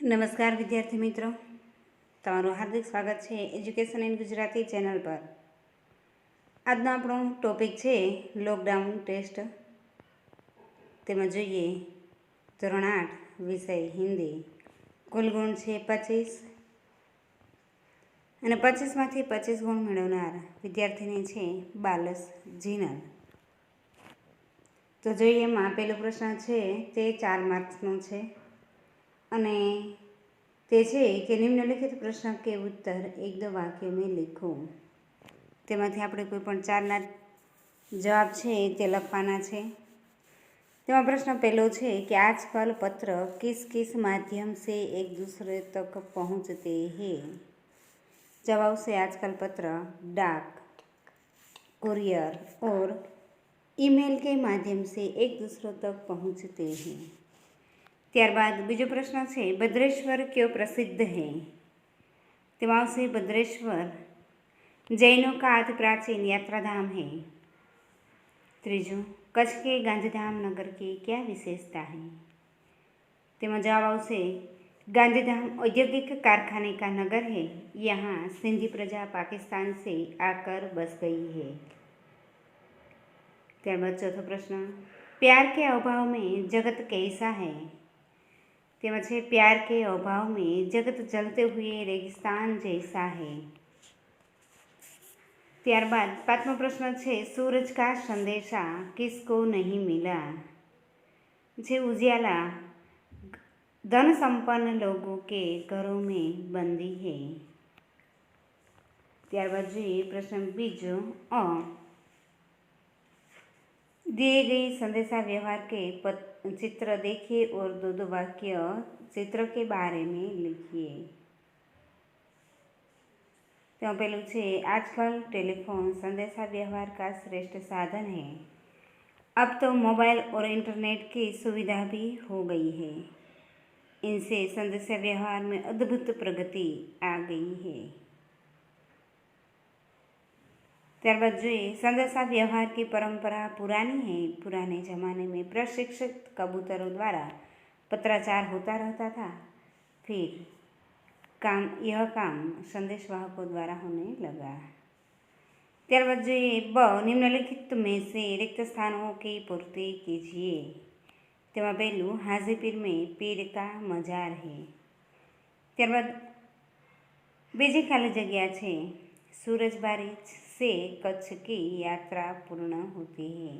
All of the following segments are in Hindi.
નમસ્કાર વિદ્યાર્થી મિત્રો, તમારું હાર્દિક સ્વાગત છે એજ્યુકેશન ઇન ગુજરાતી ચેનલ પર. આજનો આપણો ટોપિક છે લોકડાઉન ટેસ્ટ. તેમાં જોઈએ ધોરણ 8 વિષય હિન્દી. કુલ ગુણ છે 25 અને 25માંથી 25 ગુણ મેળવનાર વિદ્યાર્થીની છે બાલસ જીનલ. તો જોઈએ એમાં પહેલો પ્રશ્ન છે તે 4 માર્ક્સનો છે અને તે છે કે નિમ્નલિખિત પ્રશ્ન કે उत्तर 1-2 વાક્ય में लिखो. તેમાંથી આપણે કોઈ પણ 4ના જવાબ છે તે લખવાના છે. તેમાં પ્રશ્ન પહેલો છે કે आजकल पत्र किस किस माध्यम से एक दूसरे तक पहुंचते हैं. जवाब से आजकल पत्र डाक, कुरियर और ईमेल के माध्यम से एक दूसरे तक पहुंचते हैं. ત્યારબાદ બીજો પ્રશ્ન છે ભદ્રેશ્વર क्यों प्रसिद्ध है. તેમાં આવશે ભદ્રેશ્વર जैनों का अति प्राचीन यात्रा धाम है. ત્રીજું कच्छ के गांधीधाम नगर की क्या विशेषता है. તેમાં જવાબ આવશે गांधीधाम औद्योगिक कारखाने का नगर है. यहाँ सिंधी प्रजा पाकिस्तान से आकर बस गई है. ત્યારબાદ ચોથો પ્રશ્ન प्यार के अभाव में जगत कैसा है. તેમાં છે प्यार के अभाव में जगत जलते हुए रेगिस्तान जैसा है. ત્યારબાદ પાંચમો પ્રશ્ન છે सूरज का संदेशा किसको नहीं मिला. જે उजियाला धन संपन्न लोगों के घरों में बंदी है. ત્યારબાદ જોઈએ પ્રશ્ન બીજો दिए गए संदेशा व्यवहार के चित्र देखिए और 2-2 वाक्य चित्र के बारे में लिखिए. तो पहलू है आजकल टेलीफोन संदेशा व्यवहार का श्रेष्ठ साधन है. अब तो मोबाइल और इंटरनेट की सुविधा भी हो गई है. इनसे संदेशा व्यवहार में अद्भुत प्रगति आ गई है. ત્યારબાદ જોઈએ संदेशा व्यवहार की परंपरा पुरानी है. पुराने ज़माने में प्रशिक्षित कबूतरों द्वारा पत्राचार होता रहता था. फिर यह काम संदेशवाहकों द्वारा होने लगा. ત્યારબાદ જોઈએ निम्नलिखित में से रिक्त स्थानों की पूर्ति कीजिए. તેમાં પહેલું हाजीपुर में पीर का मजार है. ત્યારબાદ બીજી ખાલી જગ્યા છે सूरजबारी से कच्छ की यात्रा पूर्ण होती है.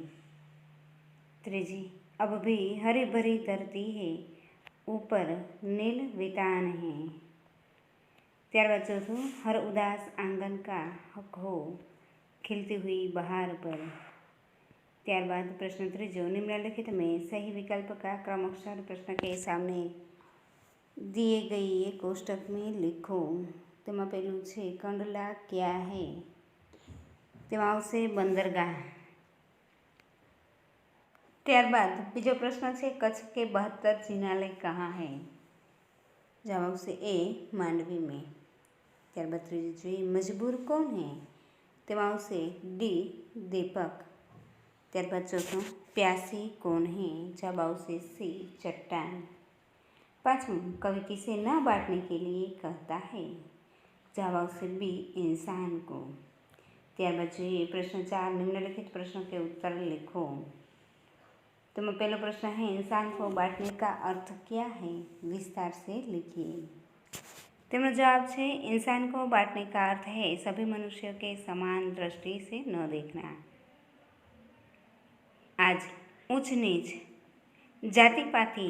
ત્રીજી अब भी हरी भरी धरती है, ऊपर नील वितान है. ત્યારબાદ ચોથું हर उदास आंगन का हक हो खिलती हुई बहार पर. ત્યારબાદ प्रश्न ત્રીજો निम्नलिखित में सही विकल्प का क्रमानुसार प्रश्न के सामने दिए गए कोष्टक में लिखो. તેમાં પહેલું છે કંડલા क्या है. તેમાં આવશે બંદરગાહ. ત્યારબાદ બીજો પ્રશ્ન છે कच्छ के 72 जिनालय कहाँ है. जवाब આવશે ए માંડવી में. ત્યારબાદ ત્રીજું જોઈએ મજબૂર कौन है. તેમાં આવશે डी दीपक. ત્યારબાદ ચોથું प्यासी कौन है. जवाब આવશે सी चट्टान. पाँचवें कवि किसे न बांटने के लिए कहता है. जवाब આવશે बी इंसान को. ત્યારબાદ જોઈએ प्रश्न 4 निम्नलिखित प्रश्नों के उत्तर लिखो. तो मैं पहला प्रश्न है इंसान को बांटने का अर्थ क्या है. विस्तार से लिखिए. तेरा जवाब है इंसान को बांटने का अर्थ है सभी मनुष्यों के समान दृष्टि से न देखना. आज ऊंच नीच जाति पाति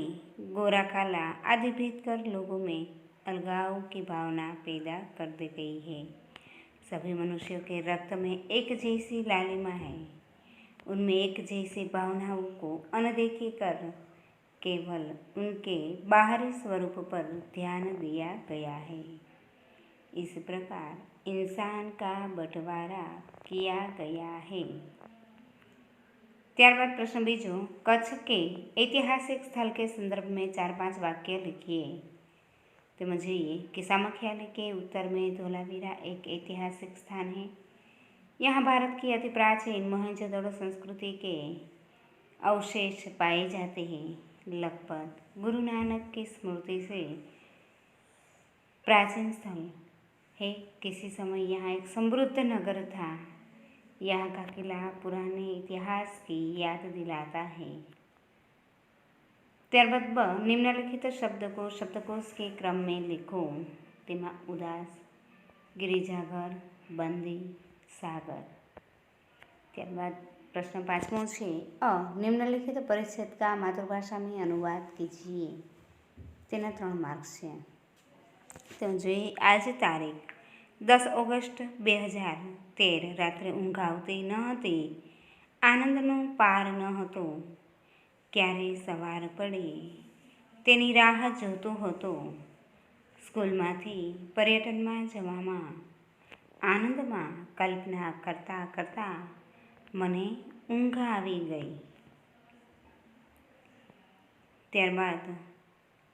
गोरा काला आदि भेद कर लोगों में अलगाव की भावना पैदा कर दी गई है. सभी मनुष्यों के रक्त में एक जैसी लालिमा है. उनमें एक जैसी भावनाओं को अनदेखी कर केवल उनके बाहरी स्वरूप पर ध्यान दिया गया है. इस प्रकार इंसान का बंटवारा किया गया है. ત્યારબાદ પ્રશ્ન બીજો कच्छ के ऐतिहासिक स्थल के संदर्भ में 4-5 वाक्य लिखिए. તેમાં જોઈએ कि सामखियाली के उत्तर में धोलावीरा एक ऐतिहासिक स्थान है. यहाँ भारत की अति प्राचीन मोहनजोदड़ो संस्कृति के अवशेष पाए जाते हैं. लगभग गुरु नानक की स्मृति से प्राचीन स्थल है। किसी समय यहाँ एक समृद्ध नगर था। यहाँ का किला पुराने इतिहास की याद दिलाता है। ત્યારબાદ બ નિમ્નલિખિત શબ્દકોશ કે ક્રમ में लिखो। તેમાં ઉદાસ, गिरिजाघर, बंदी, सागर। ત્યારબાદ प्रश्न 5मो છે अ निम्नलिखित परिच्छेद का मातृभाषा में अनुवाद कीजिए। તેના 3 માર્ક્સ છે। તો જોઈએ આજે તારીખ 10 ઓગસ્ટ 2013 રાત્રે ઊંઘ આવતી ન હતી, આનંદનો પાર ન હતો, ક્યારે સવાર પડે તેની રાહ જોતો હતો, સ્કૂલમાંથી પર્યટનમાં જવામાં આનંદમાં કલ્પના કરતાં કરતાં મને ઊંઘ આવી ગઈ। ત્યારબાદ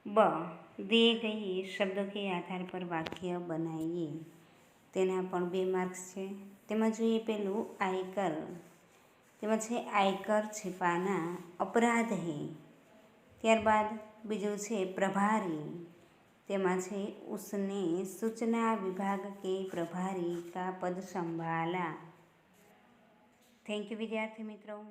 બ दिए गए शब्दों के आधार पर वाक्य बनाइए। તેના પણ 2 માર્ક્સ છે। તેમાં જોઈએ પેલું આયકર। તેમાં છે આયકર छिपाना अपराध है। ત્યારબાદ બીજું છે प्रभारी। તેમાં છે उसने सूचना विभाग के प्रभारी का पद संभाला। थैंक यू विद्यार्थी मित्रों।